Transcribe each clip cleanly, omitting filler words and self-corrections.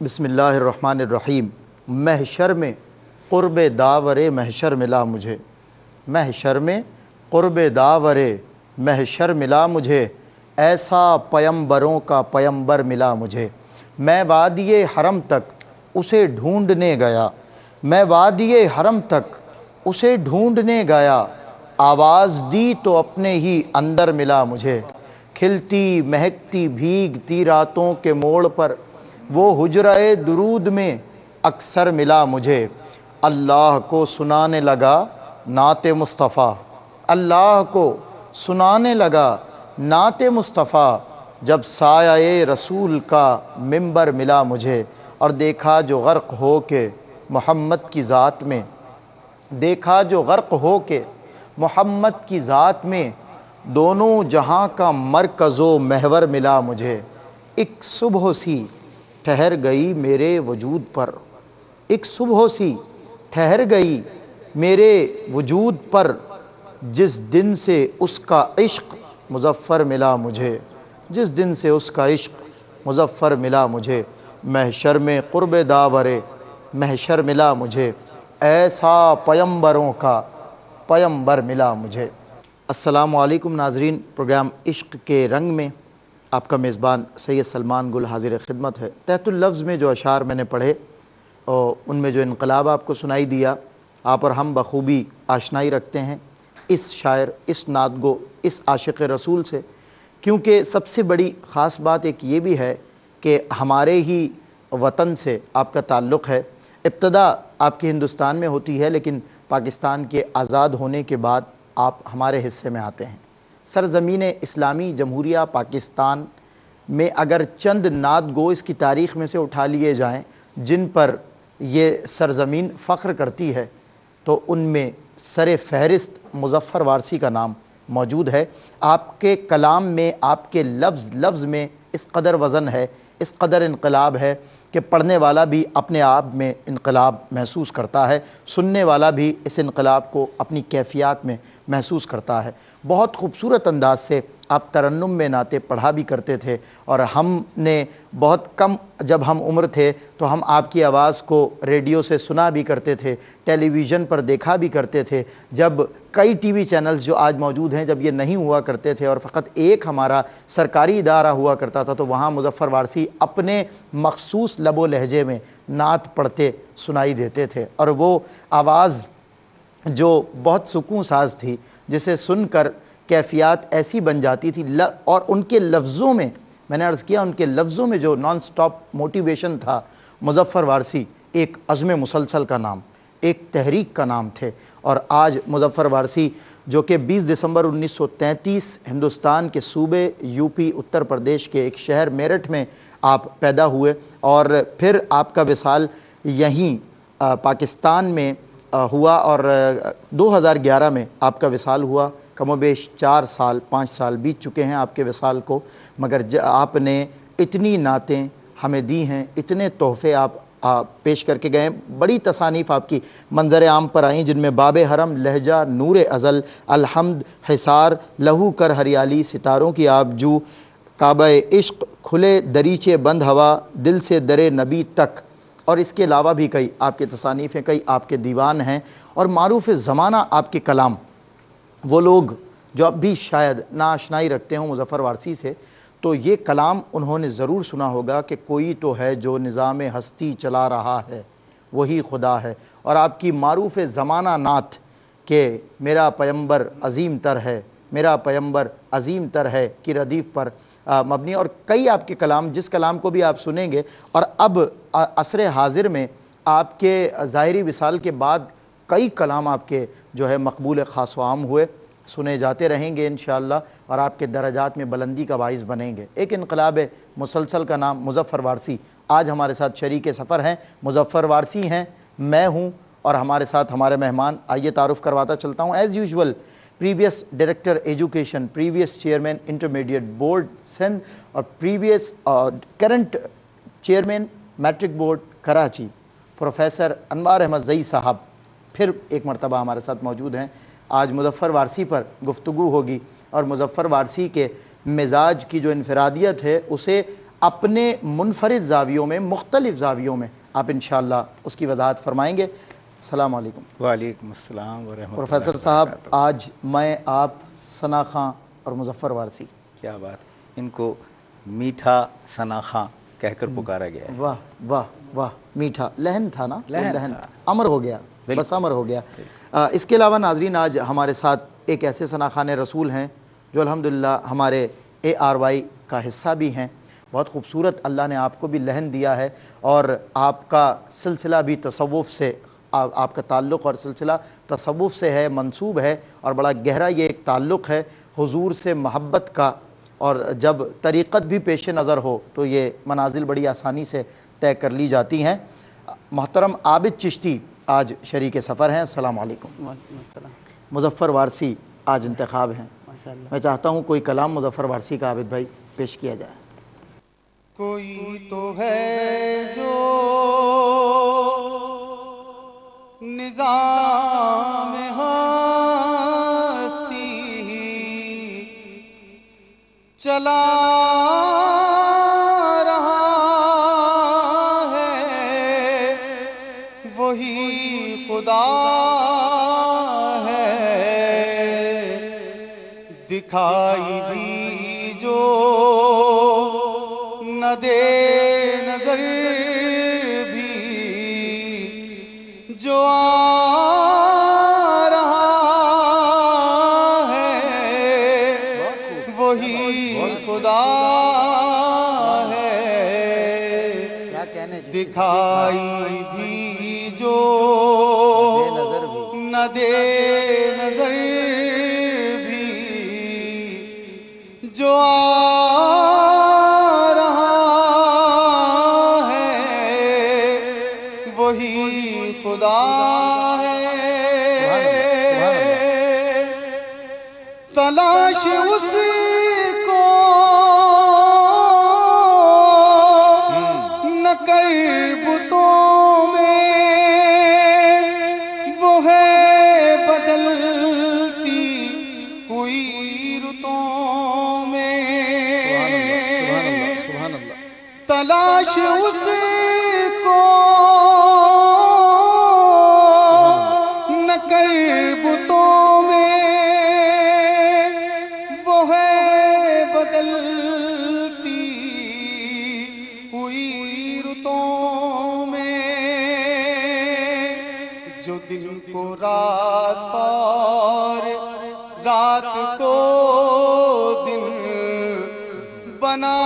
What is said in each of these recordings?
بسم اللہ الرحمن الرحیم۔ محشر میں قرب داور محشر ملا مجھے، محشر میں قرب داور محشر ملا مجھے، ایسا پیمبروں کا پیمبر ملا مجھے۔ میں وادی حرم تک اسے ڈھونڈنے گیا، میں وادی حرم تک اسے ڈھونڈنے گیا، آواز دی تو اپنے ہی اندر ملا مجھے۔ کھلتی مہکتی بھیگتی راتوں کے موڑ پر وہ حجرہ درود میں اکثر ملا مجھے۔ اللہ کو سنانے لگا نعت مصطفیٰ، اللہ کو سنانے لگا نعت مصطفیٰ، جب سایہ رسول کا منبر ملا مجھے۔ اور دیکھا جو غرق ہو کے محمد کی ذات میں، دیکھا جو غرق ہو کے محمد کی ذات میں، دونوں جہاں کا مرکز و محور ملا مجھے۔ ایک صبح سی ٹھہر گئی میرے وجود پر، ایک صبح سی ٹھہر گئی میرے وجود پر، جس دن سے اس کا عشق مظفر ملا مجھے، جس دن سے اس کا عشق مظفر ملا مجھے۔ محشر میں قرب داور محشر ملا مجھے، ایسا پیمبروں کا پیمبر ملا مجھے۔ السلام علیکم ناظرین، پروگرام عشق کے رنگ میں آپ کا میزبان سید سلمان گل حاضر خدمت ہے۔ تحت اللفظ میں جو اشعار میں نے پڑھے اور ان میں جو انقلاب آپ کو سنائی دیا، آپ اور ہم بخوبی آشنائی رکھتے ہیں اس شاعر، اس نعت گو، اس عاشق رسول سے، کیونکہ سب سے بڑی خاص بات ایک یہ بھی ہے کہ ہمارے ہی وطن سے آپ کا تعلق ہے۔ ابتدا آپ کی ہندوستان میں ہوتی ہے، لیکن پاکستان کے آزاد ہونے کے بعد آپ ہمارے حصے میں آتے ہیں۔ سرزمین اسلامی جمہوریہ پاکستان میں اگر چند نعت گو اس کی تاریخ میں سے اٹھا لیے جائیں جن پر یہ سرزمین فخر کرتی ہے، تو ان میں سر فہرست مظفر وارثی کا نام موجود ہے۔ آپ کے کلام میں، آپ کے لفظ لفظ میں اس قدر وزن ہے، اس قدر انقلاب ہے کہ پڑھنے والا بھی اپنے آپ میں انقلاب محسوس کرتا ہے، سننے والا بھی اس انقلاب کو اپنی کیفیات میں محسوس کرتا ہے۔ بہت خوبصورت انداز سے آپ ترنم میں نعتیں پڑھا بھی کرتے تھے، اور ہم نے بہت کم جب ہم عمر تھے تو ہم آپ کی آواز کو ریڈیو سے سنا بھی کرتے تھے، ٹیلی ویژن پر دیکھا بھی کرتے تھے۔ جب کئی ٹی وی چینلز جو آج موجود ہیں، جب یہ نہیں ہوا کرتے تھے اور فقط ایک ہمارا سرکاری ادارہ ہوا کرتا تھا، تو وہاں مظفر وارثی اپنے مخصوص لب و لہجے میں نعت پڑھتے سنائی دیتے تھے، اور وہ آواز جو بہت سکون ساز تھی، جسے سن کر کیفیات ایسی بن جاتی تھی، اور ان کے لفظوں میں نے عرض کیا، ان کے لفظوں میں جو نان سٹاپ موٹیویشن تھا۔ مظفر وارثی ایک عزم مسلسل کا نام، ایک تحریک کا نام تھے۔ اور آج مظفر وارثی جو کہ 20 دسمبر 1933 ہندوستان کے صوبے یو پی اتر پردیش کے ایک شہر میرٹھ میں آپ پیدا ہوئے، اور پھر آپ کا وصال یہیں پاکستان میں ہوا، اور 2011 میں آپ کا وصال ہوا۔ کم و بیش 4 سال 5 سال بیت چکے ہیں آپ کے وصال کو، مگر آپ نے اتنی نعتیں ہمیں دی ہیں، اتنے تحفے آپ پیش کر کے گئے ہیں۔ بڑی تصانیف آپ کی منظر عام پر آئیں، جن میں باب حرم، لہجہ، نور ازل، الحمد، حصار، لہو کر ہریالی، ستاروں کی آبجو، کعبہ عشق، کھلے دریچے بند ہوا، دل سے در نبی تک، اور اس کے علاوہ بھی کئی آپ کے تصانیف ہیں، کئی آپ کے دیوان ہیں، اور معروف زمانہ آپ کے کلام۔ وہ لوگ جو اب بھی شاید ناآشنائی رکھتے ہوں مظفر وارثی سے، تو یہ کلام انہوں نے ضرور سنا ہوگا کہ کوئی تو ہے جو نظام ہستی چلا رہا ہے، وہی خدا ہے۔ اور آپ کی معروف زمانہ نعت کہ میرا پیمبر عظیم تر ہے، میرا پیمبر عظیم تر ہے کی ردیف پر مبنی، اور کئی آپ کے کلام، جس کلام کو بھی آپ سنیں گے۔ اور اب عصر حاضر میں آپ کے ظاہری وصال کے بعد کئی کلام آپ کے جو ہے مقبول خاص و عام ہوئے، سنے جاتے رہیں گے انشاءاللہ، اور آپ کے درجات میں بلندی کا باعث بنیں گے۔ ایک انقلاب مسلسل کا نام مظفر وارثی آج ہمارے ساتھ شریک سفر ہیں۔ مظفر وارثی ہیں، میں ہوں، اور ہمارے ساتھ ہمارے مہمان۔ آئیے تعارف کرواتا چلتا ہوں۔ As usual previous director education, previous chairman intermediate board Sindh, اور previous current chairman matric board Karachi, professor Anwar Ahmedzai sahib پھر ایک مرتبہ ہمارے ساتھ موجود ہیں۔ آج مظفر وارثی پر گفتگو ہوگی، اور مظفر وارثی کے مزاج کی جو انفرادیت ہے اسے اپنے منفرد زاویوں میں، مختلف زاویوں میں آپ انشاءاللہ اس کی وضاحت فرمائیں گے۔ السلام علیکم۔ وعلیکم السلام ورحمۃ اللہ۔ پروفیسر صاحب، آج میں، آپ، ثنا خاں اور مظفر وارثی، کیا بات، ان کو میٹھا ثنا خاں کہہ کر پکارا گیا ہے۔ واہ واہ واہ، میٹھا لہن تھا نا، لہن تھا، امر ہو گیا، بس امر ہو گیا۔ اس کے علاوہ ناظرین، آج ہمارے ساتھ ایک ایسے ثنا خان رسول ہیں جو الحمدللہ ہمارے ARY کا حصہ بھی ہیں۔ بہت خوبصورت اللہ نے آپ کو بھی لہن دیا ہے، اور آپ کا سلسلہ بھی تصوف سے، آپ کا تعلق اور سلسلہ تصوف سے ہے، منسوب ہے، اور بڑا گہرا یہ ایک تعلق ہے حضور سے محبت کا، اور جب طریقت بھی پیش نظر ہو تو یہ منازل بڑی آسانی سے طے کر لی جاتی ہیں۔ محترم عابد چشتی آج شریک سفر ہیں۔ السلام علیکم۔ وعلیکم السلام۔ مظفر وارثی آج انتخاب ہیں۔ ماشاءاللہ۔ میں چاہتا ہوں کوئی کلام مظفر وارثی کا عابد بھائی پیش کیا جائے۔ کوئی تو ہے جو نظام ہستی چلا رہا ہے، وہی خدا ہے، دکھائی بھی جو نہ دے نظر بھی، جو آ رہا ہے وہی خدا ہے، دکھائی بھی جو نہ دے نظر بھی، جو وہی خدا ہے۔ تلاش اس کو نہ کر بتوں میں، وہ ہے بدلتی ہوئی رتوں میں، تلاش اس کو بتوں میں، وہ ہے بدلتی ہوئی رتوں میں، جو دن کو رات اور رات کو دن بنا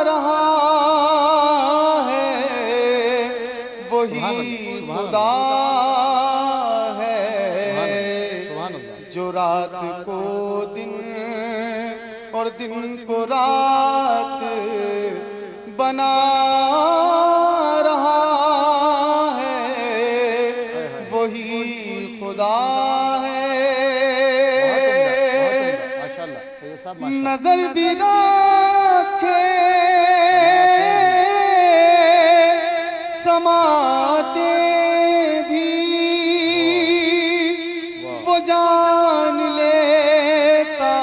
رہا ہے، وہی خدا جو رات کو دن اور دن کو رات بنا رہا ہے، وہی خدا ہے۔ نظر بھی رکھے سماتے جان لیتا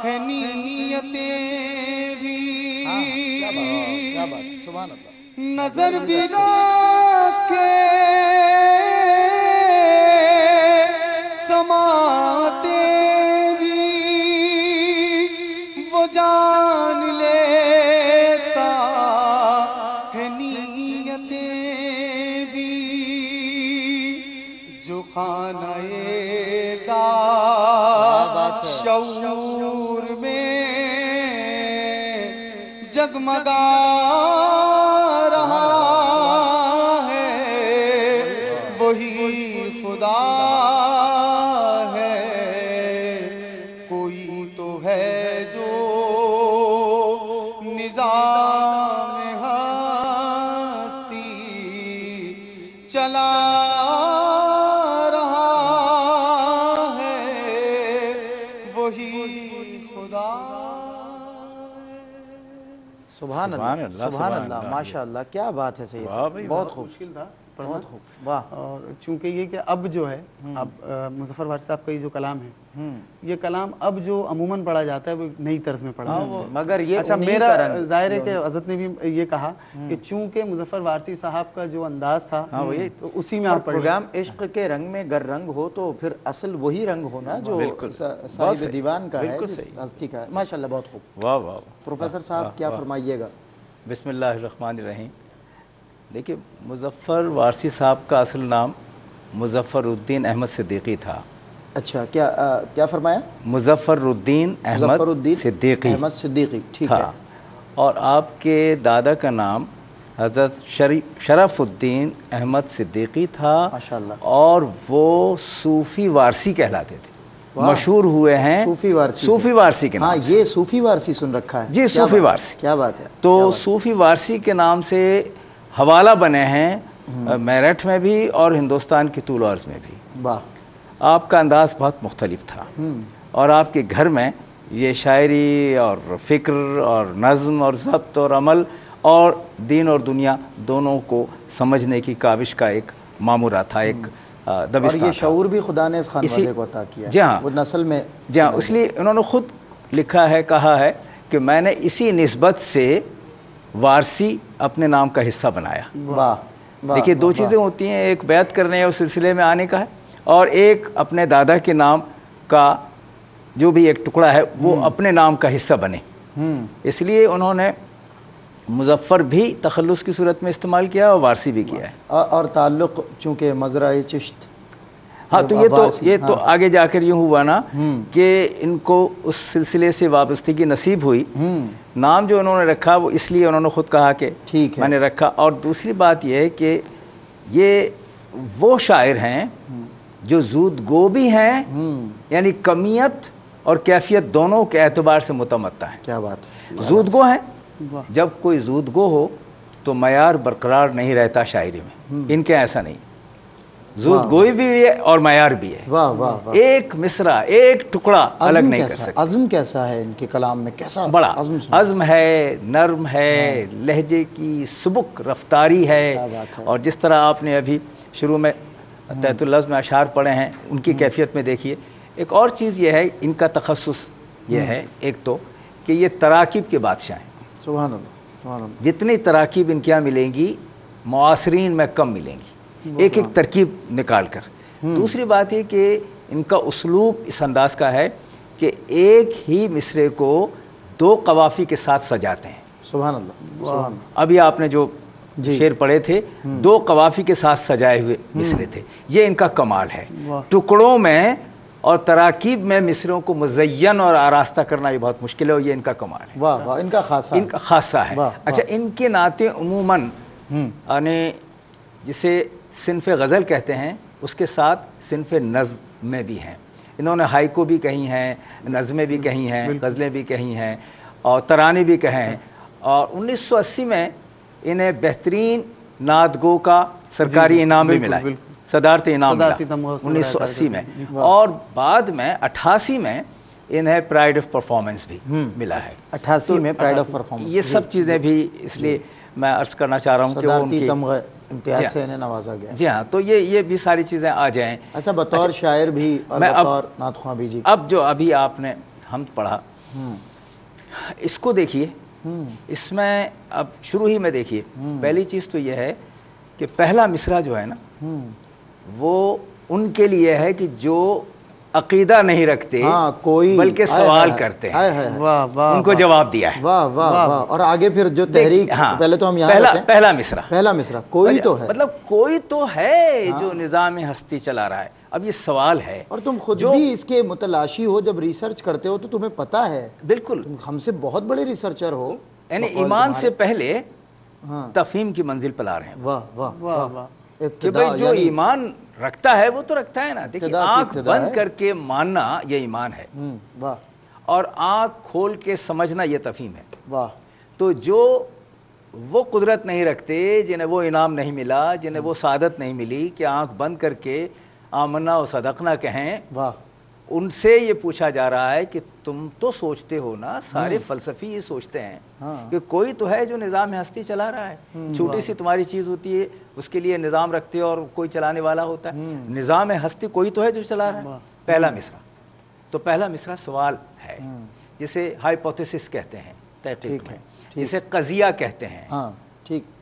ہے نیتیں بھی، نظر بھی رکھے سماتے بھی، وہ جان لیتا ہے نیتیں بھی، جو خانہ شعور میں جگمگا رہا ہے، وہی خدا ہے۔ کوئی تو ہے جو نظام ہستی چلا سبحان اللہ، سبحان اللہ، ماشاء اللہ، کیا بات ہے سید صاحب، بہت خوب، پڑھنا. بہت خوب، واہ. اور چونکہ یہ کہ اب جو ہے اب مظفر وارثی صاحب کا یہ جو کلام ہے یہ کلام اب جو عموماً پڑھا جاتا ہے وہ نئی طرز میں پڑھا جاتا ہے. مگر یہ اچھا انہی میرا کا رنگ. ظاہر ہے کہ حضرت نے بھی یہ کہا کہ چونکہ مظفر وارثی صاحب کا جو انداز تھا تو اسی میں آپ پڑھ لیں. پروگرام عشق کے رنگ میں گر رنگ ہو تو پھر اصل وہی رنگ ہونا جو صاحب دیوان کا ہے، جس ہستی کا ہے. ماشاءاللہ بہت خوب. واہ واہ. پروفیسر صاحب کیا فرمائیے گا؟ بسم اللہ الرحمن الرحیم. دیکھیے مظفر وارثی صاحب کا اصل نام مظفر الدین احمد صدیقی تھا. اچھا کیا فرمایا؟ مظفر الدین احمد صدیقی احمد صدیقی، ٹھیک ہے. تھا. اور آپ کے دادا کا نام حضرت شرف الدین احمد صدیقی تھا. ماشاءاللہ. اور وہ صوفی وارثی کہلاتے تھے. مشہور ہوئے ہیں صوفی وارثی کے نام. ہاں یہ صوفی وارثی سن رکھا ہے. جی صوفی وارثی. کیا بات ہے. تو صوفی وارثی کے نام سے حوالہ بنے ہیں میرٹھ میں بھی اور ہندوستان کی طول و عرض میں بھی. واہ. آپ کا انداز بہت مختلف تھا اور آپ کے گھر میں یہ شاعری اور فکر اور نظم اور ضبط اور عمل اور دین اور دنیا دونوں کو سمجھنے کی کاوش کا ایک معمورہ تھا، ایک دبستان. اور یہ شعور بھی خدا نے اس خانوادے کو عطا کیا. جی ہاں، وہ نسل میں. جی ہاں، اس لیے انہوں نے خود لکھا ہے، کہا ہے کہ میں نے اسی نسبت سے وارثی اپنے نام کا حصہ بنایا. واہ. دیکھیے دو چیزیں ہوتی ہیں، ایک بیعت کرنے اور سلسلے میں آنے کا ہے، اور ایک اپنے دادا کے نام کا جو بھی ایک ٹکڑا ہے وہ اپنے نام کا حصہ بنے. اس لیے انہوں نے مظفر بھی تخلص کی صورت میں استعمال کیا اور وارثی بھی کیا ہے. اور تعلق چونکہ مزرعہ چشت. ہاں تو یہ تو آگے جا کر یوں ہوا نا کہ ان کو اس سلسلے سے وابستگی نصیب ہوئی. نام جو انہوں نے رکھا وہ اس لیے انہوں نے خود کہا کہ ٹھیک ہے میں نے رکھا. اور دوسری بات یہ ہے کہ یہ وہ شاعر ہیں جو زود گو بھی ہیں، یعنی کمیت اور کیفیت دونوں کے اعتبار سے متمتع ہیں. کیا بات ہے. زود گو ہیں. جب کوئی زود گو ہو تو معیار برقرار نہیں رہتا شاعری میں. ان کے ایسا نہیں، زود گوئی بھی ہے اور معیار بھی ہے. واہ واہ واہ. ایک مصرع ایک ٹکڑا الگ نہیں کر سکتے. عزم کیسا ہے ان کے کلام میں؟ کیسا بڑا عزم ہے، نرم ہے، لہجے کی سبک رفتاری ہے. اور جس طرح آپ نے ابھی شروع میں تحت اللفظ میں اشعار پڑھے ہیں ان کی کیفیت میں دیکھیے. ایک اور چیز یہ ہے ان کا تخصص یہ ہے، ایک تو کہ یہ تراکیب کے بادشاہ ہیں. سبحان اللہ سبحان اللہ. جتنی تراکیب ان کے یہاں ملیں گی معاصرین میں کم ملیں گی، ایک ایک ترکیب نکال کر. دوسری بات یہ کہ ان کا اسلوب اس انداز کا ہے کہ ایک ہی مصرعے کو دو قوافی کے ساتھ سجاتے ہیں. سبحان اللہ سبحان اللہ. ابھی آپ نے جو شعر پڑھے تھے دو قوافی کے ساتھ سجائے ہوئے مصرعے تھے. یہ ان کا کمال ہے. ٹکڑوں میں اور تراکیب میں مصرعوں کو مزین اور آراستہ کرنا یہ بہت مشکل ہے، اور یہ ان کا کمال ہے. واہ واہ. ان کا خاصہ ان کا خاصہ ہے. اچھا ان کے نعتیں عموماً یعنی جسے صنف غزل کہتے ہیں اس کے ساتھ صنف نظم میں بھی ہیں. انہوں نے ہائیکو بھی کہی ہیں، نظمیں بھی کہی ہیں، غزلیں بھی کہی ہیں اور ترانے بھی کہے ہیں. اور 1980 میں انہیں بہترین نعت گو کا سرکاری انعام بھی ملا، صدارتی انعام ملا 1980 میں. اور بعد میں 88 میں انہیں پرائڈ آف پرفارمنس بھی ملا ہے. 88 میں پرائڈ آف پرفارمنس. یہ سب چیزیں بھی اس لیے میں عرض کرنا چاہ رہا ہوں کہ وہ ان کی تمغہ امتیاز سے انہیں نوازا گیا. جی ہاں، تو یہ بھی ساری چیزیں آ جائیں. اچھا بطور شاعر بھی اور بطور نعت خواں بھی. جی اب جو ابھی آپ نے حمد پڑھا اس کو دیکھیے. اس میں اب شروع ہی میں دیکھیے پہلی چیز تو یہ ہے کہ پہلا مصرعہ جو ہے نا وہ ان کے لیے ہے کہ جو عقیدہ نہیں رکھتے بلکہ سوال کرتے ہیں. ان کو جواب دیا ہے. واہ واہ واہ. اور آگے پھر جو تحریک پہلے تو ہم یہاں پہلا مصرعہ کوئی تو ہے، مطلب کوئی تو ہے جو نظام ہستی چلا رہا ہے. اب یہ سوال ہے. اور تم خود بھی اس کے متلاشی ہو، جب ریسرچ کرتے ہو تو تمہیں پتا ہے. بالکل ہم سے بہت بڑے ریسرچر ہو. یعنی ایمان سے پہلے تفہیم کی منزل پر لا رہے ہیں. واہ واہ واہ. کہ بھئی جو ایمان رکھتا ہے وہ تو رکھتا ہے نا. دیکھیں آنکھ بند کر کے ماننا یہ ایمان ہے، اور آنکھ کھول کے سمجھنا یہ تفہیم ہے. واہ. تو جو وہ قدرت نہیں رکھتے، جنہیں وہ انعام نہیں ملا، جنہیں وہ سعادت نہیں ملی کہ آنکھ بند کر کے آمنا و صدقنا کہیں، واہ، ان سے یہ پوچھا جا رہا ہے کہ تم تو سوچتے ہو نا، سارے فلسفی یہ سوچتے ہیں کہ کوئی تو ہے جو نظام ہستی چلا رہا ہے، چھوٹی سی تمہاری چیز ہوتی ہے اس کے لیے نظام رکھتے ہو اور کوئی چلانے والا ہوتا ہے، نظام ہستی کوئی تو ہے جو چلا رہا ہے۔ پہلا مصرع، تو پہلا مصرع سوال ہے جسے ہائپوتھیسس کہتے ہیں تحقیق میں، جسے قضیہ کہتے ہیں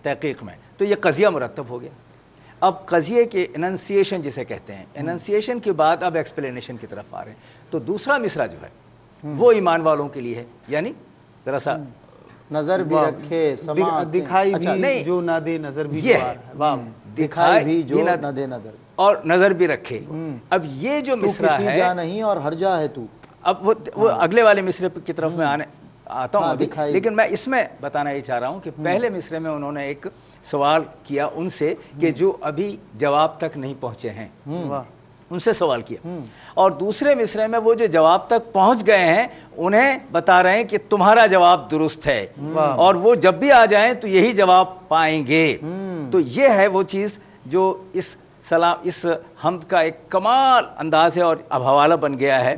تحقیق میں، تو یہ قضیہ مرتب ہو گیا۔ اب قضیے کے اننسیشن جسے کہتے ہیں، اننسیشن کے بعد اب ایکسپلینیشن کی طرف آ رہے ہیں، تو دوسرا مصرع جو ہے وہ ایمان والوں کے لیے ہے، یعنی ذرا سا نظر بھی رکھے دکھائی بھی جو نہ دے نظر بھی دکھائی بھی جو نہ دے نظر اور نظر بھی رکھے۔ اب یہ جو مصرع ہے، جا نہیں اور ہر جا ہے تو، اب وہ اگلے والے مصرع کی طرف میں آتا ہوں ابھی، لیکن میں اس میں بتانا یہ چاہ رہا ہوں کہ پہلے مصرع میں انہوں نے ایک سوال کیا ان سے کہ جو ابھی جواب تک نہیں پہنچے ہیں، ان سے سوال کیا، اور دوسرے مصرع میں وہ جو جواب تک پہنچ گئے ہیں انہیں بتا رہے ہیں کہ تمہارا جواب درست ہے، اور وہ جب بھی آ جائیں تو یہی جواب پائیں گے۔ تو یہ ہے وہ چیز جو اس حمد کا ایک کمال انداز ہے، اور اب حوالہ بن گیا ہے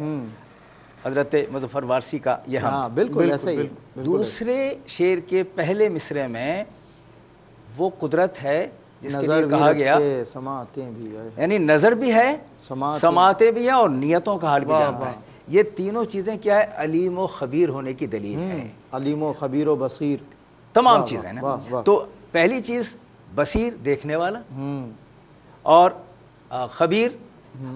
حضرت مظفر وارثی کا یہ حمد۔ بالکل ایسا ہی۔ دوسرے شعر کے پہلے مصرع میں وہ قدرت ہے جس کے لیے کہا گیا سماعتیں بھی ہے، یعنی نظر بھی ہے، سماعتیں بھی ہیں، اور نیتوں کا حال بھی جانتا ہے۔ یہ تینوں چیزیں کیا ہے؟ علیم و خبیر ہونے کی دلیل ہے۔ علیم و خبیر و بصیر، تمام چیزیں نا۔ تو پہلی چیز بصیر دیکھنے والا، اور خبیر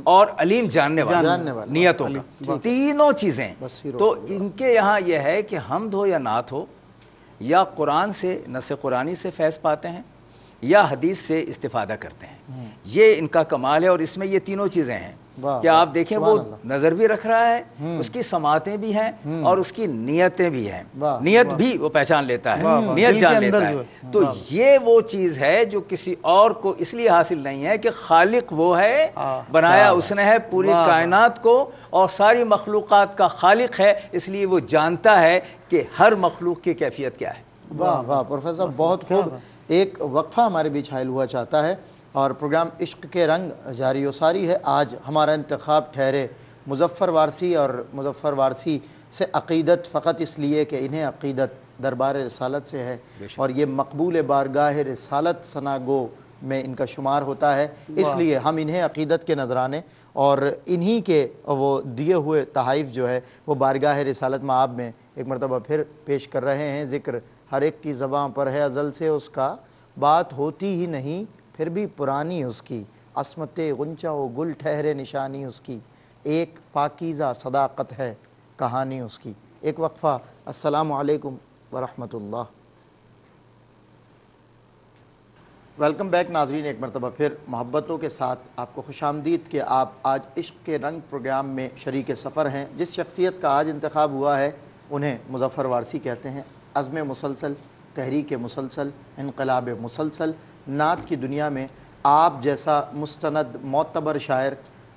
اور علیم جاننے والا نیتوں کا، تینوں چیزیں۔ تو ان کے یہاں یہ ہے کہ حمد ہو یا نعت ہو، یا قرآن سے نص قرآنی سے فیض پاتے ہیں یا حدیث سے استفادہ کرتے ہیں، یہ ان کا کمال ہے۔ اور اس میں یہ تینوں چیزیں ہیں کہ آپ دیکھیں وہ نظر بھی رکھ رہا ہے، اس کی سماعتیں بھی ہیں، اور اس کی نیتیں بھی ہیں، نیت بھی وہ پہچان لیتا ہے، نیت جان لیتا ہے۔ تو یہ وہ چیز ہے جو کسی اور کو اس لیے حاصل نہیں ہے کہ خالق وہ ہے، بنایا اس نے ہے پوری کائنات کو، اور ساری مخلوقات کا خالق ہے، اس لیے وہ جانتا ہے کہ ہر مخلوق کی کیفیت کیا ہے۔ واہ واہ پروفیسر، بہت خوب۔ ایک وقفہ ہمارے بیچ حائل ہوا چاہتا ہے، اور پروگرام عشق کے رنگ جاری و ساری ہے۔ آج ہمارا انتخاب ٹھہرے مظفر وارثی، اور مظفر وارثی سے عقیدت فقط اس لیے کہ انہیں عقیدت دربار رسالت سے ہے، اور یہ مقبول بارگاہ رسالت ثناگو میں ان کا شمار ہوتا ہے، اس لیے ہم انہیں عقیدت کے نذرانے اور انہی کے وہ دیے ہوئے تحائف جو ہے وہ بارگاہ رسالت مآب میں ایک مرتبہ پھر پیش کر رہے ہیں۔ ذکر ہر ایک کی زباں پر ہے ازل سے اس کا، بات ہوتی ہی نہیں پھر بھی پرانی اس کی، عصمت غنچہ و گل ٹھہرے نشانی اس کی، ایک پاکیزہ صداقت ہے کہانی اس کی۔ ایک وقفہ۔ السلام علیکم ورحمۃ اللہ۔ ویلکم بیک ناظرین، ایک مرتبہ پھر محبتوں کے ساتھ آپ کو خوش آمدید کہ آپ آج عشق کے رنگ پروگرام میں شریک سفر ہیں۔ جس شخصیت کا آج انتخاب ہوا ہے انہیں مظفر وارثی کہتے ہیں۔ عزم مسلسل، تحریک مسلسل، انقلاب مسلسل، نعت کی دنیا میں آپ جیسا مستند معتبر شاعر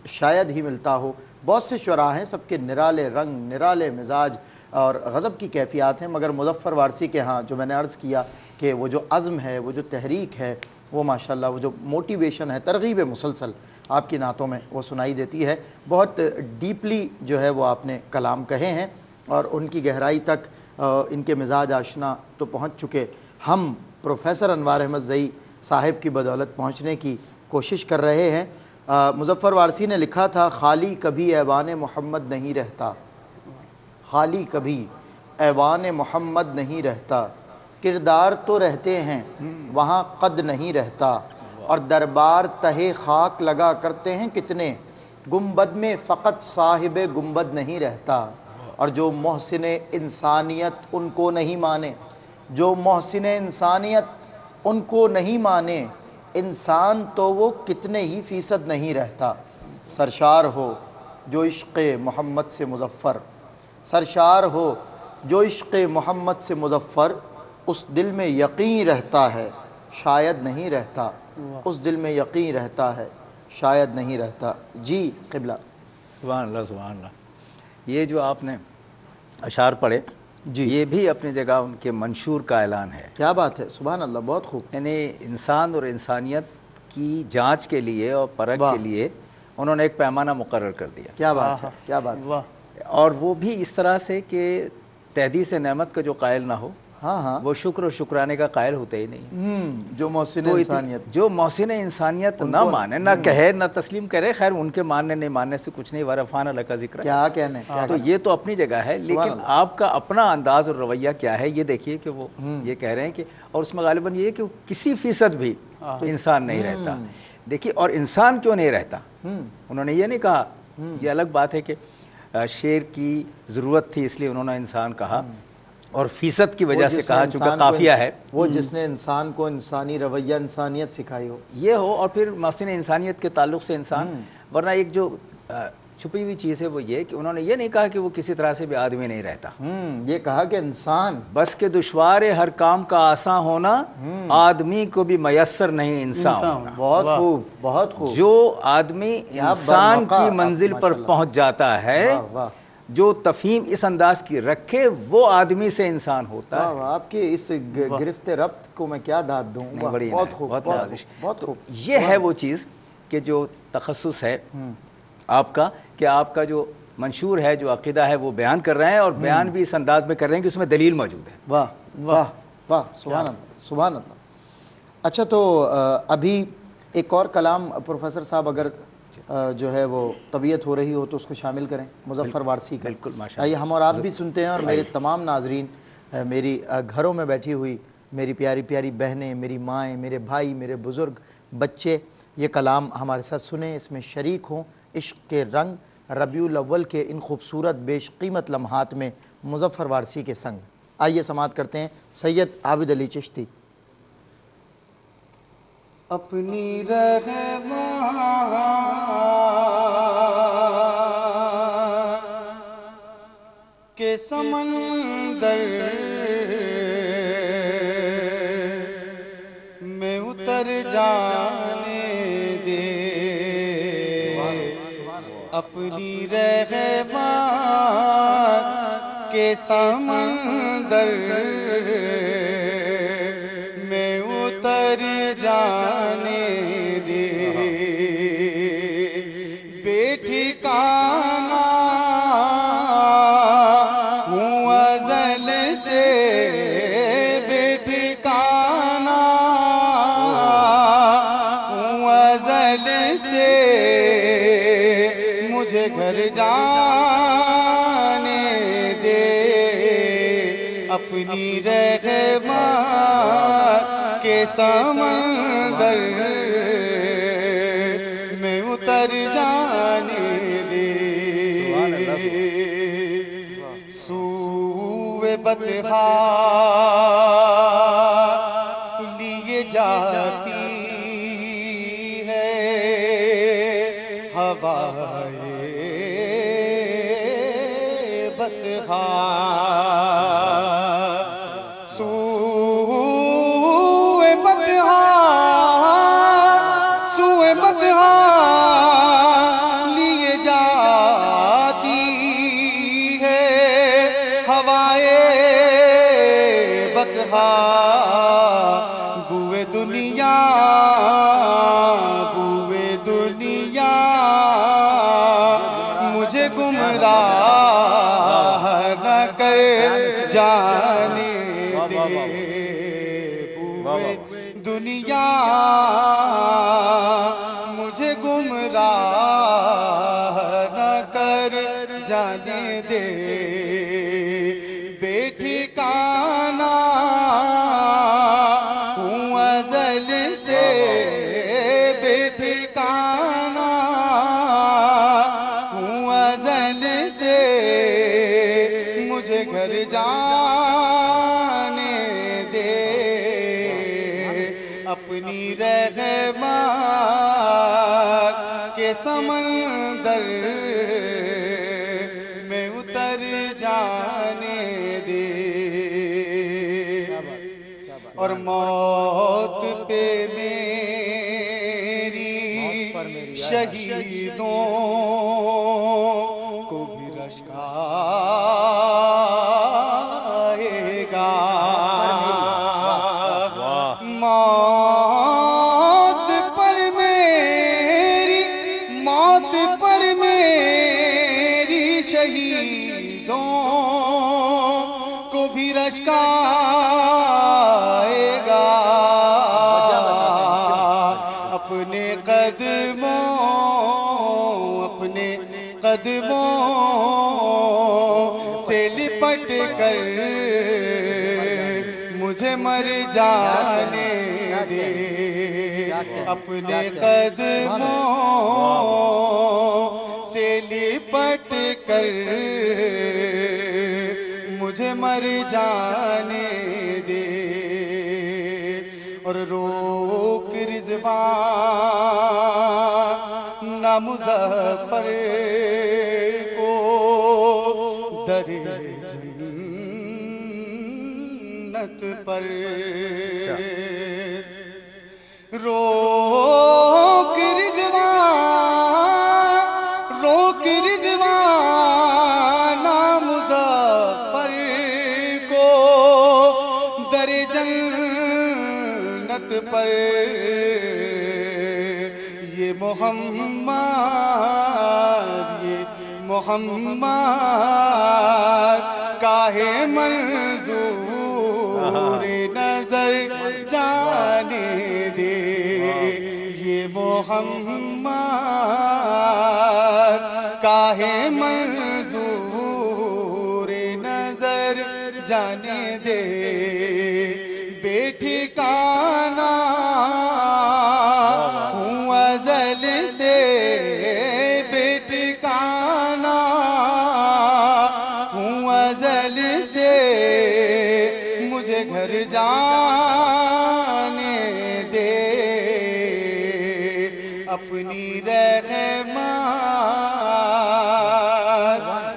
شاید ہی ملتا ہو۔ بہت سے شعراء ہیں، سب کے نرالے رنگ، نرالے مزاج اور غضب کی کیفیات ہیں، مگر مظفر وارثی کے ہاں جو میں نے عرض کیا کہ وہ جو عزم ہے، وہ جو تحریک ہے، وہ ماشاءاللہ وہ جو موٹیویشن ہے، ترغیب مسلسل آپ کی نعتوں میں وہ سنائی دیتی ہے۔ بہت ڈیپلی جو ہے وہ آپ نے کلام کہے ہیں، اور ان کی گہرائی تک ان کے مزاج آشنا تو پہنچ چکے، ہم پروفیسر انوار احمد زئی صاحب کی بدولت پہنچنے کی کوشش کر رہے ہیں۔ مظفر وارثی نے لکھا تھا، خالی کبھی ایوان محمد نہیں رہتا، خالی کبھی ایوان محمد نہیں رہتا، کردار تو رہتے ہیں وہاں قد نہیں رہتا، اور دربار تہے خاک لگا کرتے ہیں کتنے، گنبد میں فقط صاحب گنبد نہیں رہتا، اور جو محسن انسانیت ان کو نہیں مانے، جو محسن انسانیت ان کو نہیں مانے، انسان تو وہ کتنے ہی فیصد نہیں رہتا۔ سرشار ہو جو عشق محمد سے مظفر، سرشار ہو جو عشق محمد سے مظفر، اس دل میں یقین رہتا ہے شاید نہیں رہتا، اس دل میں یقین رہتا ہے شاید نہیں رہتا۔ جی قبلہ۔ سبحان اللہ سبحان اللہ۔ یہ جو آپ نے اشعار پڑھے جی، یہ بھی اپنی جگہ ان کے منشور کا اعلان ہے۔ کیا بات ہے، سبحان اللہ، بہت خوب۔ یعنی انسان اور انسانیت کی جانچ کے لیے اور پرکھ کے لیے انہوں نے ایک پیمانہ مقرر کر دیا، کیا بات ہے، کیا بات ہے۔ واہ، اور وہ بھی اس طرح سے کہ تحدیث نعمت کا جو قائل نہ ہو، ہاں ہاں، وہ شکر و شکرانے کا قائل ہوتے ہی نہیں۔ جو محسن تو انسانیت، جو محسن انسانیت نہ مانے، نہ کہے، نہ تسلیم کرے، خیر ان کے ماننے نہیں ماننے سے کچھ نہیں، ورفان اللہ کا ذکر ہے، کیا کہنے، تو یہ تو اپنی جگہ ہے، لیکن آپ کا اپنا انداز اور رویہ کیا ہے یہ دیکھیے کہ وہ یہ کہہ رہے ہیں کہ، اور اس میں غالباً یہ ہے کہ وہ کسی فیصد بھی انسان نہیں رہتا۔ دیکھیے، اور انسان کیوں نہیں رہتا، انہوں نے یہ نہیں کہا، یہ الگ بات ہے کہ شعر کی ضرورت تھی اس لیے انہوں نے انسان کہا، اور فیصد کی وجہ سے کہا چونکہ قافیہ ہے، وہ جس نے انسان کو انسانی رویہ، انسانیت سکھائی ہو، یہ ہو، اور پھر محسن انسانیت کے تعلق سے انسان، ورنہ ایک جو چھپی ہوئی چیز ہے وہ یہ کہ انہوں نے یہ نہیں کہا کہ وہ کسی طرح سے بھی آدمی نہیں رہتا، یہ کہا کہ انسان، بس کہ دشوار ہر کام کا آسان ہونا، آدمی کو بھی میسر نہیں انسان ہونا۔ بہت خوب، بہت خوب، جو آدمی انسان کی منزل پر پہنچ جاتا ہے، واہ، جو تفہیم اس انداز کی رکھے، وہ آدمی سے انسان ہوتا ہے۔ واہ، آپ کی اس گرفت ربط کو میں کیا داد دوں، بڑی بہت خوب، بہت بہت نوازش۔ خوب، بہت خوب۔ یہ ہے وہ چیز کہ جو تخصص ہے آپ کا، کہ آپ کا جو منشور ہے، جو عقیدہ ہے، وہ بیان کر رہے ہیں، اور بیان بھی اس انداز میں کر رہے ہیں کہ اس میں دلیل موجود ہے۔ واہ واہ واہ، سبحان اللہ، سبحان اللہ۔ اچھا، تو ابھی ایک اور کلام پروفیسر صاحب، اگر جو ہے وہ طبیعت ہو رہی ہو تو اس کو شامل کریں، مظفر وارثی کا۔ بالکل، ماشاء آئیے ہم اور آپ بھی سنتے ہیں، اور میرے تمام ناظرین، میری گھروں میں بیٹھی ہوئی میری پیاری پیاری بہنیں، میری مائیں، میرے بھائی، میرے بزرگ، بچے، یہ کلام ہمارے ساتھ سنیں، اس میں شریک ہوں، عشق کے رنگ ربیع الاول کے ان خوبصورت بیش قیمت لمحات میں مظفر وارثی کے سنگ۔ آئیے سماعت کرتے ہیں سید عابد علی چشتی۔ اپنی رہبان کے سمندر میں اتر جانے دے، اپنی رہبان کے سمندر میں اتر جانے دے، بے ٹھکانہ ہوں ازل سے، بے ٹھکانہ ہوں ازل سے، مجھے گھر جانے دے، اپنی رہبان کے سمندر میں اتر جانے دے، سوئے بطحا لیے جاتی ہے ہوائے بطحا، لیے جاتی ہے ہوائے بطحا، بوئے دنیا، بوئے دنیا مجھے گمراہ نہ کر جانے دے، بوئے دنیا مجھے گمراہ نہ کر جانے دے، بے ٹھکانہ ہوں ازل سے، بے ٹھکانہ ہوں ازل سے، مجھے گھر جانے دے، اپنی رہبان کے سمندر میں اتر جانے دے، اور موت پہ میری شہیدوں کو بھی رشک آئے گا، موت پر میری، موت قدموں سے لپٹ کر مجھے مر جانے دے، اپنے قدموں سے لپٹ کر مجھے مر جانے دے، اور روک رضوان نہ مظفر کو در جنت پر، روک رضوان نہ مظفر کو در جنت پر، یہ محمد کاہے منظور نظر جانے دے، یہ محمد کاہے منظور نظر جانے دے، بے ٹھکانہ ہوں ازل سے، بے ٹھکانہ ہوں ازل سے، مجھے گھر جانے دے، اپنی رحمت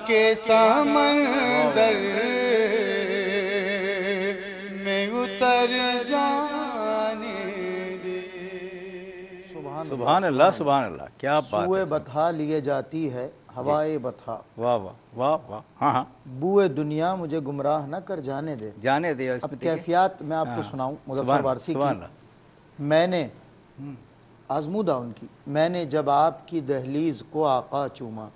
کے سمندر میں اتر جانے دے۔ سبحان اللہ، سبحان اللہ، کیا بات سوئے ہے، بطحا لیے جاتی ہے ہوائے بطحا، واہ واہ واہ واہ، ہاں ہاں، بوئے دنیا مجھے گمراہ نہ کر جانے دے۔ جانے دے اس اب پہ دیکھیں، کیفیات میں آپ کو سناؤں مظفر وارثی سبحان کی، اللہ، میں نے آزمودہ ان کی، میں نے جب آپ کی دہلیز کو آقا چوما،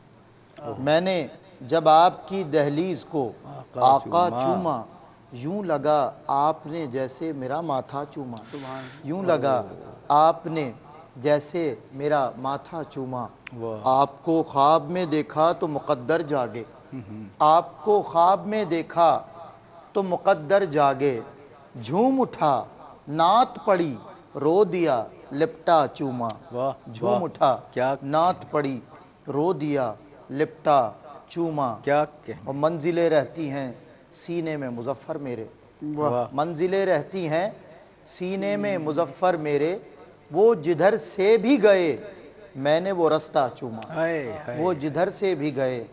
میں نے جب آپ کی دہلیز کو آقا چوما، یوں لگا آپ نے جیسے میرا ماتھا چوما، یوں لگا آپ نے جیسے میرا ماتھا چوما، آپ کو خواب میں دیکھا تو مقدر جاگے، آپ کو خواب میں دیکھا تو مقدر جاگے، جھوم اٹھا نعت پڑی رو دیا لپٹا چوما، واہ جھوم اٹھا کیا نعت پڑی رو دیا لپٹا چوما، کیا کہیں، اور منزلیں رہتی ہیں سینے میں مظفر میرے، واہ، منزلیں رہتی ہیں سینے میں مظفر میرے، وہ جدھر سے بھی گئے میں نے وہ رستہ چوما، ہائے ہائے، وہ جدھر سے بھی گئے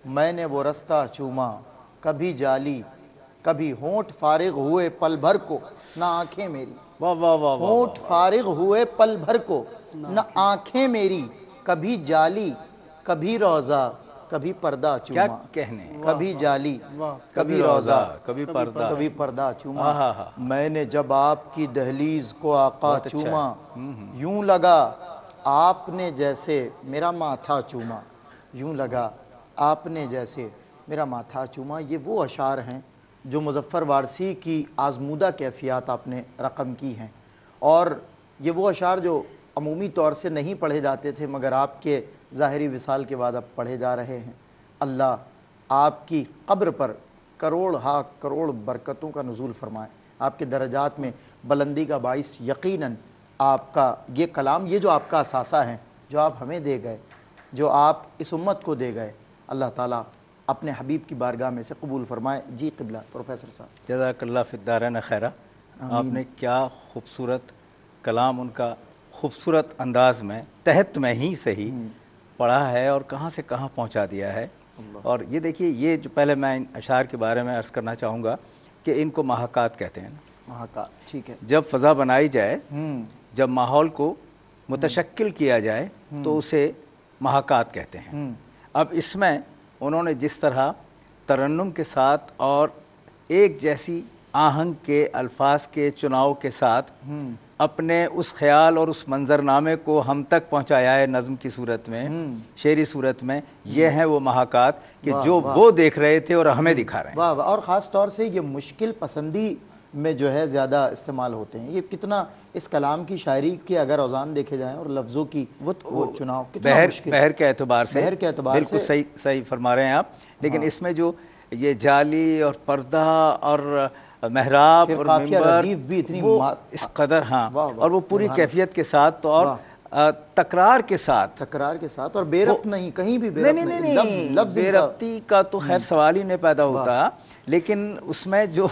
میں نے وہ رستہ چوما، کبھی جالی کبھی ہونٹ فارغ ہوئے پل بھر کو نہ آنکھیں میری، واہ واہ واہ واہ، ہونٹ فارغ ہوئے پل بھر کو نہ آنکھیں میری، کبھی جالی کبھی روزہ کبھی پردہ کیا چوما، کہنے، کبھی جالی کبھی روزہ کبھی پردہ، کبھی پردہ چوما، ہاں ہاں، میں نے جب آپ کی دہلیز کو آقا چوما، یوں لگا آپ نے جیسے میرا ماتھا چوما، یوں لگا آپ نے جیسے میرا ماتھا چوما۔ یہ وہ اشعار ہیں جو مظفر وارثی کی آزمودہ کیفیات آپ نے رقم کی ہیں، اور یہ وہ اشعار جو عمومی طور سے نہیں پڑھے جاتے تھے مگر آپ کے ظاہری وصال کے بعد اب پڑھے جا رہے ہیں۔ اللہ آپ کی قبر پر کروڑ ہا کروڑ برکتوں کا نزول فرمائے، آپ کے درجات میں بلندی کا باعث یقیناً آپ کا یہ کلام، یہ جو آپ کا اثاثہ ہیں، جو آپ ہمیں دے گئے، جو آپ اس امت کو دے گئے، اللہ تعالیٰ اپنے حبیب کی بارگاہ میں سے قبول فرمائے۔ جی قبلہ پروفیسر صاحب۔ جزاک اللہ فی الدارین خیرہ، آپ نے کیا خوبصورت کلام ان کا خوبصورت انداز میں تحت میں ہی صحیح پڑھا ہے اور کہاں سے کہاں پہنچا دیا ہے۔ اور یہ دیکھیے، یہ جو پہلے میں ان اشعار کے بارے میں عرض کرنا چاہوں گا کہ ان کو محاکات کہتے ہیں، محاکات، ٹھیک ہے، جب فضا بنائی جائے، جب ماحول کو متشکل کیا جائے تو اسے محاکات کہتے ہیں۔ اب اس میں انہوں نے جس طرح ترنم کے ساتھ اور ایک جیسی آہنگ کے الفاظ کے چناؤ کے ساتھ اپنے اس خیال اور اس منظرنامے کو ہم تک پہنچایا ہے نظم کی صورت میں، شعری صورت میں، یہ ہیں وہ محاکات کہ جو وہ دیکھ رہے تھے اور ہمیں دکھا رہے ہیں۔ واہ واہ، اور خاص طور سے یہ مشکل پسندی میں جو ہے زیادہ استعمال ہوتے ہیں. یہ کتنا اس کلام کی شاعری کے اگر اوزان دیکھے جائیں اور لفظوں کی وہ چناؤ کتنا مشکل بحر کے اعتبار سے بحر کے اعتبار بالکل صحیح فرما رہے ہیں آپ. لیکن اس میں جو یہ جالی اور پردہ اور محراب اور ممبر وہ اس قدر اور وہ پوری کیفیت کے ساتھ اور تکرار کے ساتھ اور بے ربط نہیں کہیں بھی نہیں بے ربطی کا تو خیر سوال ہی نہیں پیدا ہوتا. لیکن اس میں جو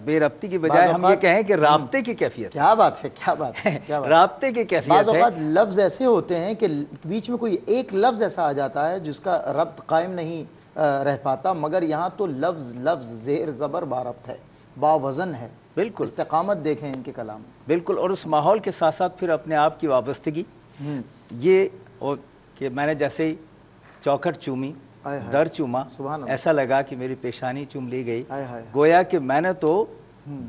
بے ربطی کی بجائے ہم یہ کہیں کہ رابطے کی کیفیت. کیا بات ہے رابطے کی کیفیت بعض اوقات لفظ ایسے ہوتے ہیں کہ بیچ میں کوئی ایک لفظ ایسا آ جاتا ہے جس کا ربط قائم نہیں رہ پاتا، مگر یہاں تو لفظ زیر زبر باربط ہے، باوزن ہے. بالکل استقامت دیکھیں ان کے کلام میں. بالکل. اور اس ماحول کے ساتھ ساتھ پھر اپنے آپ کی وابستگی یہ کہ میں نے جیسے ہی چوکھٹ چومی، در چوما، ایسا لگا کہ میری پیشانی چوم لی گئی. گویا کہ میں نے تو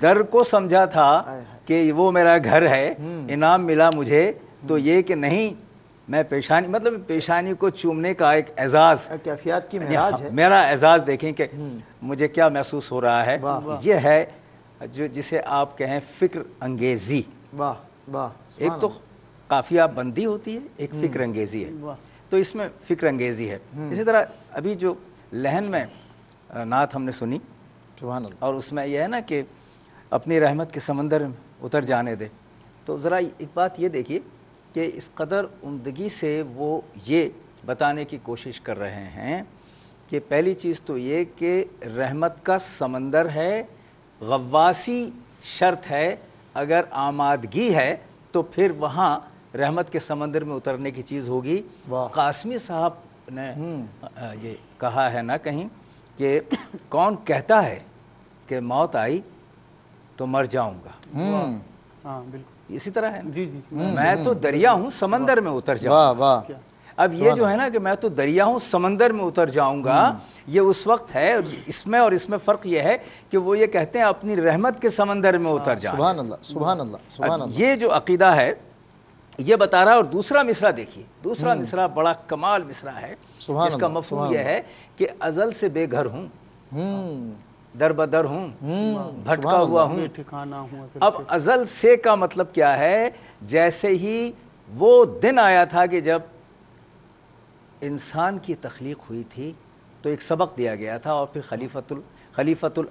در کو سمجھا تھا کہ وہ میرا گھر ہے، انعام ملا مجھے. تو یہ کہ نہیں، میں پیشانی کو چومنے کا ایک اعزاز، کیفیات کی معراج ہے. میرا اعزاز دیکھیں کہ مجھے کیا محسوس ہو رہا ہے. یہ ہے جو جسے آپ کہیں فکر انگیزی. ایک تو قافیہ بندی ہوتی ہے، ایک فکر انگیزی ہے. تو اس میں فکر انگیزی ہے. اسی طرح ابھی جو لہن میں نعت ہم نے سنی، اور اس میں یہ ہے نا کہ اپنی رحمت کے سمندر میں اتر جانے دے. تو ذرا ایک بات یہ دیکھیے کہ اس قدر عمدگی سے وہ یہ بتانے کی کوشش کر رہے ہیں کہ پہلی چیز تو یہ کہ رحمت کا سمندر ہے، غواصی شرط ہے. اگر آمادگی ہے تو پھر وہاں رحمت کے سمندر میں اترنے کی چیز ہوگی. قاسمی صاحب نے یہ کہا ہے نا کہیں کہ کون کہتا ہے کہ موت آئی تو مر جاؤں گا. ہاں بالکل اسی طرح ہے. جی میں تو دریا ہوں، سمندر میں اتر جاؤں گا. اب یہ جو ہے نا کہ میں تو دریا ہوں، سمندر میں اتر جاؤں گا، یہ اس وقت ہے. اور اس میں فرق یہ ہے کہ وہ یہ کہتے ہیں اپنی رحمت کے سمندر میں اتر جاؤں. سبحان اللہ سبحان اللہ سبحان اللہ. یہ جو عقیدہ ہے یہ بتا رہا ہے. اور دوسرا مصرع دیکھیے، دوسرا مصرع بڑا کمال مصرع ہے. اس کا مفہوم یہ ہے کہ ازل سے بے گھر ہوں، در بدر ہوں، بھٹکا ہوا ہوں. اب ازل سے کا مطلب کیا ہے؟ جیسے ہی وہ دن آیا تھا کہ جب انسان کی تخلیق ہوئی تھی تو ایک سبق دیا گیا تھا اور پھر خلیفۃ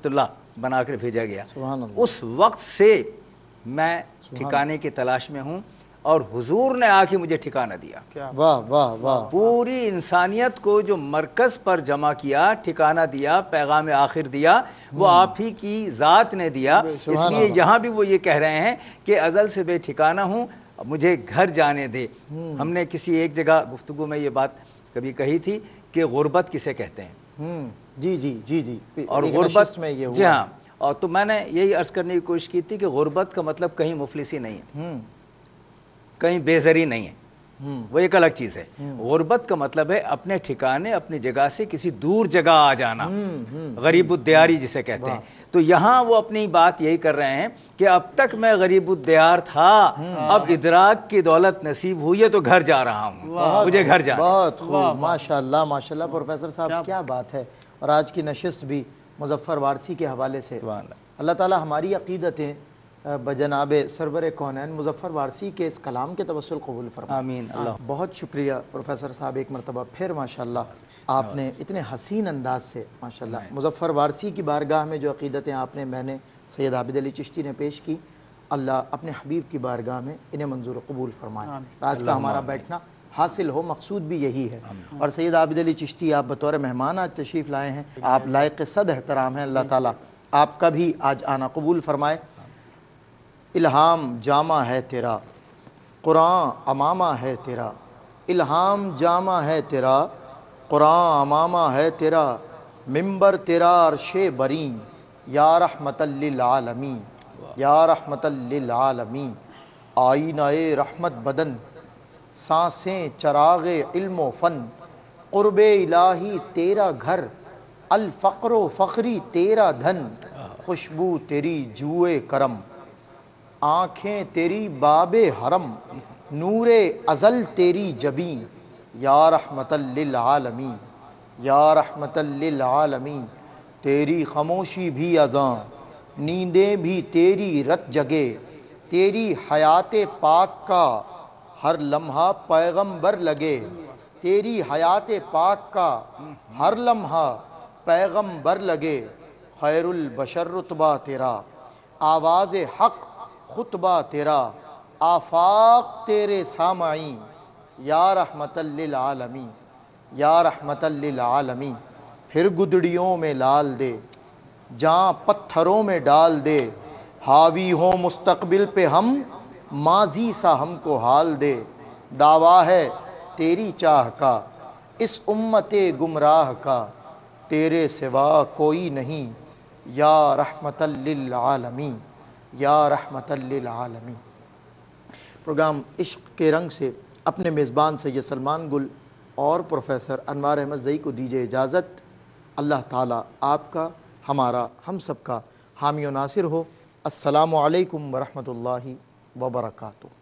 اللہ بنا کر بھیجا گیا. اس وقت سے میں ٹھکانے کی تلاش میں ہوں اور حضور نے آ کے مجھے ٹھکانہ دیا. واہ واہ واہ. پوری انسانیت کو جو مرکز پر جمع کیا، ٹھکانہ دیا، پیغام آخر دیا، وہ آپ ہی کی ذات نے دیا. اس لیے یہاں بھی وہ یہ کہہ رہے ہیں کہ ازل سے بے ٹھکانہ ہوں، مجھے گھر جانے دے. ہم نے کسی ایک جگہ گفتگو میں یہ بات کبھی کہی تھی کہ غربت کسے کہتے ہیں. جی اور غربت میں یہ جی ہاں. اور تو میں نے یہی عرض کرنے کی کوشش کی تھی کہ غربت کا مطلب کہیں مفلسی نہیں ہے، کہیں بیزری نہیں ہے، وہ ایک الگ چیز ہے. غربت کا مطلب ہے اپنے ٹھکانے، اپنی جگہ سے کسی دور جگہ آ جانا، غریب الدیاری جسے کہتے ہیں. تو یہاں وہ اپنی بات یہی کر رہے ہیں کہ اب تک میں غریب الدیار تھا، اب ادراک کی دولت نصیب ہوئی ہے تو گھر جا رہا ہوں، مجھے گھر جانا. بہت خوب، ماشاءاللہ ماشاءاللہ پروفیسر صاحب کیا بات ہے. اور آج کی نشست بھی مظفر وارثی کے حوالے سے. اللہ تعالی ہماری عقیدتیں بجناب سرور کونین مظفر وارثی کے اس کلام کے توسل قبول فرمائے. آمین. بہت شکریہ پروفیسر صاحب، ایک مرتبہ پھر ماشاءاللہ آپ نے اتنے حسین انداز سے ماشاءاللہ مظفر وارثی کی بارگاہ میں جو عقیدتیں آپ نے میں نے سید عابد علی چشتی نے پیش کی، اللہ اپنے حبیب کی بارگاہ میں انہیں منظور قبول فرمائے. آج کا ہمارا بیٹھنا حاصل ہو، مقصود بھی یہی ہے. اور سید عابد علی چشتی آپ بطور مہمان آج تشریف لائے ہیں، آپ لائق صد احترام ہیں. اللہ تعالیٰ آپ کا بھی آج آنا قبول فرمائے. الہام جامع ہے تیرا، قرآن امامہ ہے تیرا. الہام جامع ہے تیرا، قرآن امامہ ہے تیرا. ممبر تیرا عرش برین، یا رحمت للعالمین یا رحمت للعالمین. آئینہ رحمت بدن، سانسیں چراغ علم و فن. قرب الہی تیرا گھر، الفقر و فقری تیرا دھن. خوشبو تیری جوئے کرم، آنکھیں تیری باب حرم. نور ازل تیری جبین، یا رحمت للعالمین یا رحمت للعالمین. تیری خاموشی بھی اذان، نیندیں بھی تیری رت جگے، تیری حیات پاک کا ہر لمحہ پیغمبر لگے، تیری حیات پاک کا ہر لمحہ پیغمبر لگے، خیر البشر رتبہ تیرا، آواز حق خطبہ تیرا، آفاق تیرے سامعین، یا رحمت للعالمین، یا رحمت للعالمین۔ پھر گدڑیوں میں لال دے، جہاں پتھروں میں ڈال دے، حاوی ہوں مستقبل پہ ہم، ماضی سا ہم کو حال دے، دعویٰ ہے تیری چاہ کا اس امت گمراہ کا، تیرے سوا کوئی نہیں، یا رحمت للعالمین، یا رحمت للعالمین۔ پروگرام عشق کے رنگ سے اپنے میزبان سید سلمان گل اور پروفیسر انوار احمد زئی کو دیجیے اجازت۔ اللہ تعالیٰ آپ کا، ہمارا، ہم سب کا حامی و ناصر ہو۔ السلام علیکم ورحمۃ اللہ وبرکاتہ۔